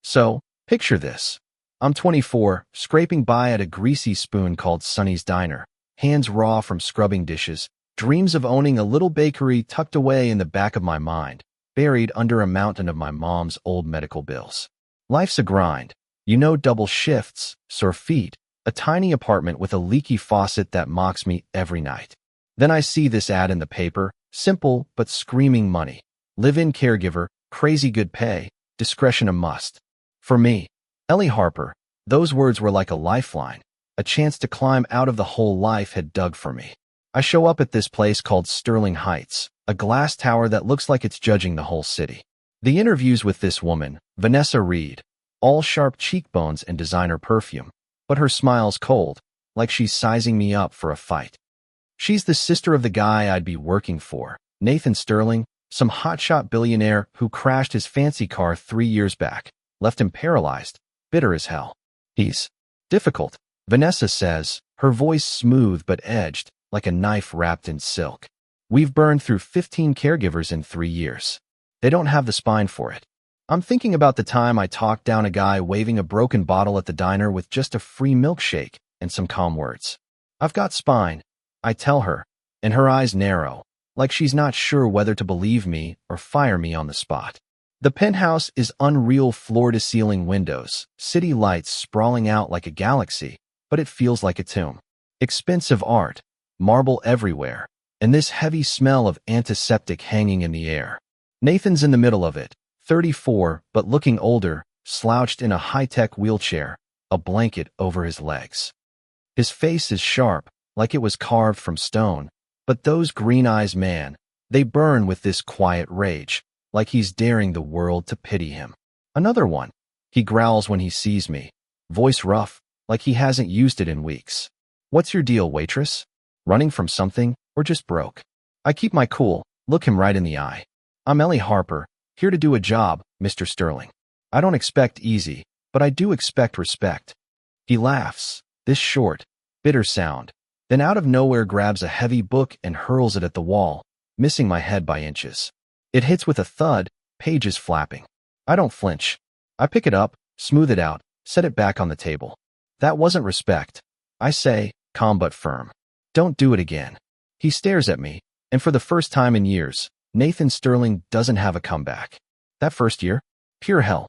So, picture this. I'm 24, scraping by at a greasy spoon called Sonny's Diner, hands raw from scrubbing dishes, dreams of owning a little bakery tucked away in the back of my mind, buried under a mountain of my mom's old medical bills. Life's a grind. Double shifts, sore feet, a tiny apartment with a leaky faucet that mocks me every night. Then I see this ad in the paper, simple but screaming money. Live-in caregiver, crazy good pay, discretion a must. For me, Ellie Harper, those words were like a lifeline, a chance to climb out of the hole life had dug for me. I show up at this place called Sterling Heights, a glass tower that looks like it's judging the whole city. The interviews with this woman, Vanessa Reed, all sharp cheekbones and designer perfume, but her smile's cold, like she's sizing me up for a fight. She's the sister of the guy I'd be working for, Nathan Sterling, some hotshot billionaire who crashed his fancy car 3 years back, left him paralyzed, bitter as hell. He's difficult, Vanessa says, her voice smooth but edged, like a knife wrapped in silk. We've burned through 15 caregivers in 3 years. They don't have the spine for it. I'm thinking about the time I talked down a guy waving a broken bottle at the diner with just a free milkshake and some calm words. I've got spine, I tell her, and her eyes narrow, like she's not sure whether to believe me or fire me on the spot. The penthouse is unreal floor-to-ceiling windows, city lights sprawling out like a galaxy, but it feels like a tomb. Expensive art, marble everywhere, and this heavy smell of antiseptic hanging in the air. Nathan's in the middle of it, 34 but looking older, slouched in a high-tech wheelchair, a blanket over his legs. His face is sharp, like it was carved from stone, but those green eyes, man, they burn with this quiet rage, like he's daring the world to pity him. Another one. He growls when he sees me, voice rough, like he hasn't used it in weeks. What's your deal, waitress? Running from something, or just broke? I keep my cool, look him right in the eye. I'm Ellie Harper, here to do a job, Mr. Sterling. I don't expect easy, but I do expect respect. He laughs, this short, bitter sound, then out of nowhere grabs a heavy book and hurls it at the wall, missing my head by inches. It hits with a thud, pages flapping. I don't flinch. I pick it up, smooth it out, set it back on the table. That wasn't respect. I say, calm but firm. Don't do it again. He stares at me, and for the first time in years, Nathan Sterling doesn't have a comeback. That first year? Pure hell.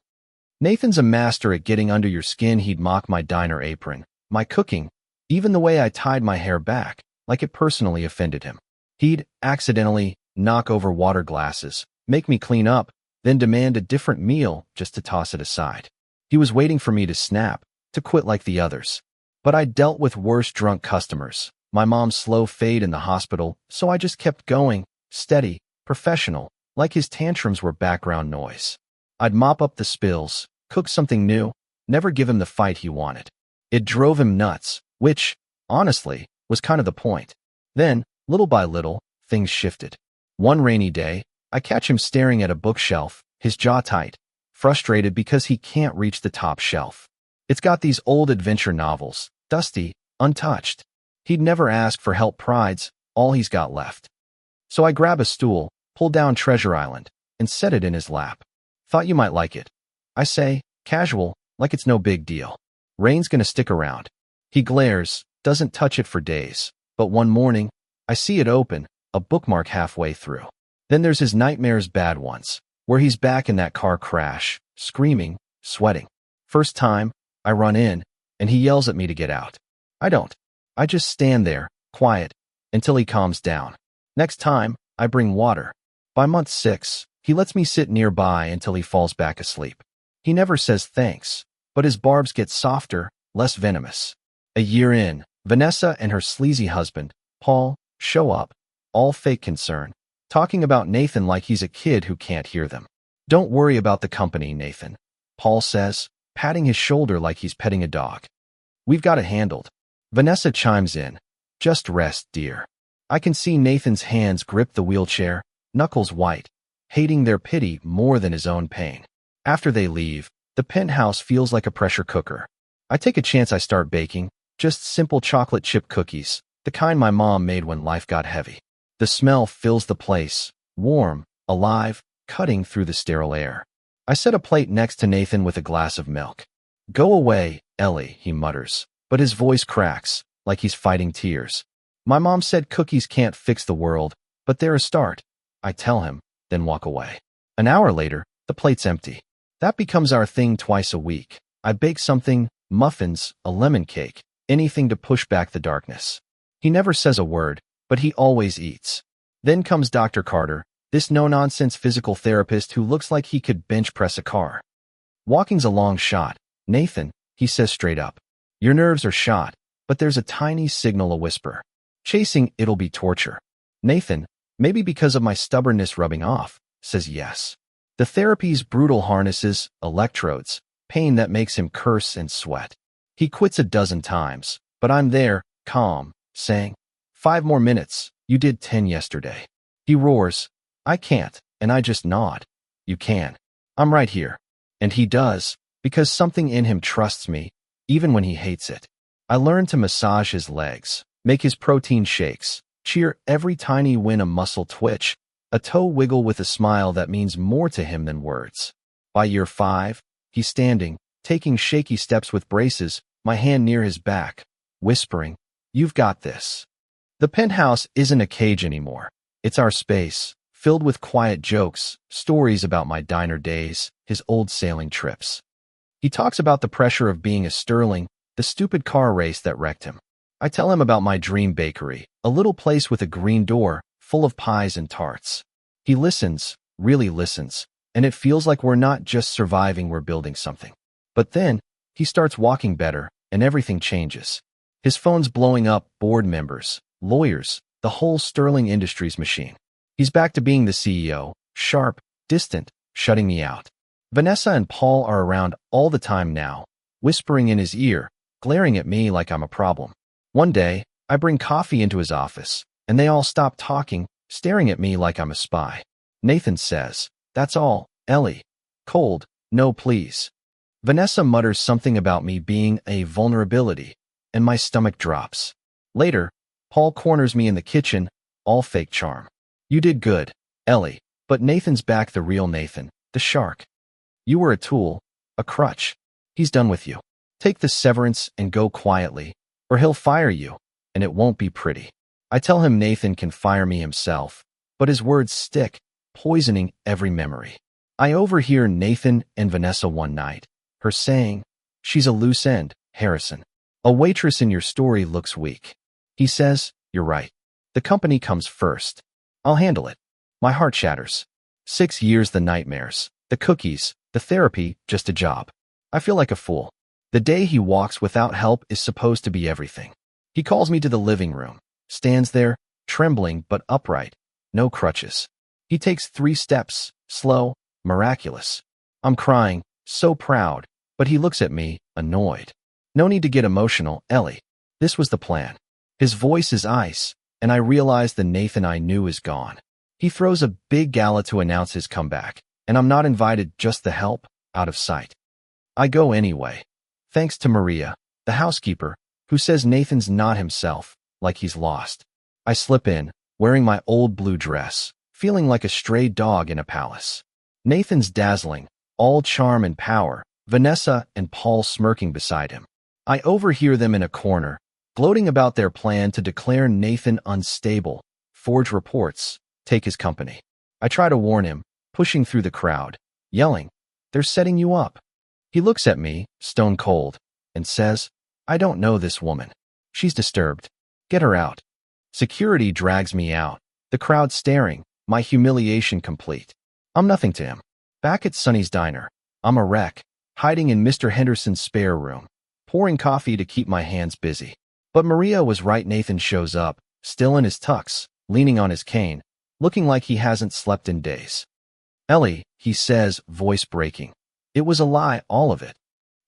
Nathan's a master at getting under your skin. He'd mock my diner apron, my cooking, even the way I tied my hair back, like it personally offended him. He'd accidentally knock over water glasses, make me clean up, then demand a different meal just to toss it aside. He was waiting for me to snap, to quit like the others. But I dealt with worse drunk customers, my mom's slow fade in the hospital, so I just kept going, steady, professional, like his tantrums were background noise. I'd mop up the spills, cook something new, never give him the fight he wanted. It drove him nuts, which, honestly, was kind of the point. Then, little by little, things shifted. One rainy day, I catch him staring at a bookshelf, his jaw tight, frustrated because he can't reach the top shelf. It's got these old adventure novels, dusty, untouched. He'd never ask for help, pride's all he's got left. So I grab a stool, pull down Treasure Island, and set it in his lap. Thought you might like it. I say, casual, like it's no big deal. Rain's gonna stick around. He glares, doesn't touch it for days, but one morning, I see it open, a bookmark halfway through. Then there's his nightmares, bad ones, where he's back in that car crash, screaming, sweating. First time, I run in, and he yells at me to get out. I don't. I just stand there, quiet, until he calms down. Next time, I bring water. By month 6, he lets me sit nearby until he falls back asleep. He never says thanks, but his barbs get softer, less venomous. A year in, Vanessa and her sleazy husband, Paul, show up, all fake concern, talking about Nathan like he's a kid who can't hear them. Don't worry about the company, Nathan, Paul says, patting his shoulder like he's petting a dog. We've got it handled. Vanessa chimes in. Just rest, dear. I can see Nathan's hands grip the wheelchair, knuckles white, hating their pity more than his own pain. After they leave, the penthouse feels like a pressure cooker. I take a chance. I start baking, just simple chocolate chip cookies, the kind my mom made when life got heavy. The smell fills the place, warm, alive, cutting through the sterile air. I set a plate next to Nathan with a glass of milk. Go away, Ellie, he mutters, but his voice cracks, like he's fighting tears. My mom said cookies can't fix the world, but they're a start. I tell him, then walk away. An hour later, the plate's empty. That becomes our thing twice a week. I bake something, muffins, a lemon cake, anything to push back the darkness. He never says a word, but he always eats. Then comes Dr. Carter, this no-nonsense physical therapist who looks like he could bench press a car. Walking's a long shot. Nathan, he says straight up. Your nerves are shot, but there's a tiny signal, a whisper. Chasing it'll be torture. Nathan, maybe because of my stubbornness rubbing off, says yes. The therapy's brutal harnesses, electrodes, pain that makes him curse and sweat. He quits a dozen times, but I'm there, calm, saying, 5 more minutes, you did 10 yesterday. He roars, I can't, and I just nod. You can. I'm right here. And he does, because something in him trusts me, even when he hates it. I learned to massage his legs, make his protein shakes, cheer every tiny win, a muscle twitch, a toe wiggle with a smile that means more to him than words. By year 5, he's standing, taking shaky steps with braces, my hand near his back, whispering, You've got this. The penthouse isn't a cage anymore. It's our space, filled with quiet jokes, stories about my diner days, his old sailing trips. He talks about the pressure of being a Sterling, the stupid car race that wrecked him. I tell him about my dream bakery, a little place with a green door, full of pies and tarts. He listens, really listens, and it feels like we're not just surviving, we're building something. But then, he starts walking better, and everything changes. His phone's blowing up, board members, lawyers, the whole Sterling Industries machine. He's back to being the CEO, sharp, distant, shutting me out. Vanessa and Paul are around all the time now, whispering in his ear, glaring at me like I'm a problem. One day, I bring coffee into his office, and they all stop talking, staring at me like I'm a spy. Nathan says, That's all, Ellie. Cold, no please. Vanessa mutters something about me being a vulnerability, and my stomach drops. Later, Paul corners me in the kitchen, all fake charm. You did good, Ellie, but Nathan's back, the real Nathan, the shark. You were a tool, a crutch. He's done with you. Take the severance and go quietly, or he'll fire you, and it won't be pretty. I tell him Nathan can fire me himself, but his words stick, poisoning every memory. I overhear Nathan and Vanessa one night, her saying, She's a loose end, Harrison. A waitress in your story looks weak. He says, You're right. The company comes first. I'll handle it. My heart shatters. 6 years, the nightmares, the cookies, the therapy, just a job. I feel like a fool. The day he walks without help is supposed to be everything. He calls me to the living room, stands there, trembling but upright, no crutches. He takes 3 steps, slow, miraculous. I'm crying, so proud, but he looks at me, annoyed. No need to get emotional, Ellie. This was the plan. His voice is ice, and I realize the Nathan I knew is gone. He throws a big gala to announce his comeback, and I'm not invited, just the help, out of sight. I go anyway. Thanks to Maria, the housekeeper, who says Nathan's not himself, like he's lost. I slip in, wearing my old blue dress, feeling like a stray dog in a palace. Nathan's dazzling, all charm and power, Vanessa and Paul smirking beside him. I overhear them in a corner, gloating about their plan to declare Nathan unstable, forge reports, take his company. I try to warn him, pushing through the crowd, yelling, They're setting you up. He looks at me, stone cold, and says, I don't know this woman. She's disturbed. Get her out. Security drags me out, the crowd staring, my humiliation complete. I'm nothing to him. Back at Sonny's diner, I'm a wreck, hiding in Mr. Henderson's spare room, pouring coffee to keep my hands busy. But Maria was right. Nathan shows up, still in his tux, leaning on his cane, looking like he hasn't slept in days. Ellie, he says, voice breaking. It was a lie, all of it.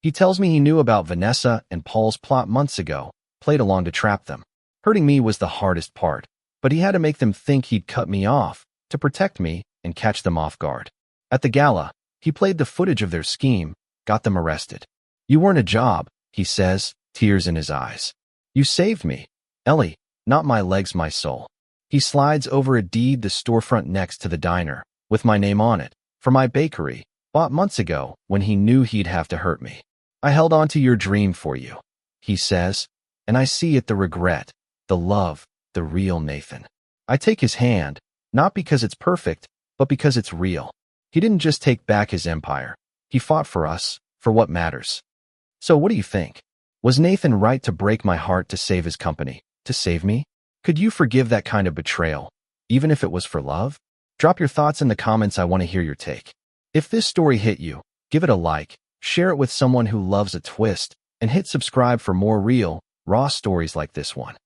He tells me he knew about Vanessa and Paul's plot months ago, played along to trap them. Hurting me was the hardest part, but he had to make them think he'd cut me off, to protect me and catch them off guard. At the gala, he played the footage of their scheme, got them arrested. You weren't a job, he says, tears in his eyes. You saved me, Ellie, not my legs, my soul. He slides over a deed, the storefront next to the diner, with my name on it, for my bakery, Bought months ago when he knew he'd have to hurt me. I held on to your dream for you, he says, and I see it, the regret, the love, the real Nathan. I take his hand, not because it's perfect, but because it's real. He didn't just take back his empire. He fought for us, for what matters. So what do you think? Was Nathan right to break my heart to save his company, to save me? Could you forgive that kind of betrayal, even if it was for love? Drop your thoughts in the comments. I want to hear your take. If this story hit you, give it a like, share it with someone who loves a twist, and hit subscribe for more real, raw stories like this one.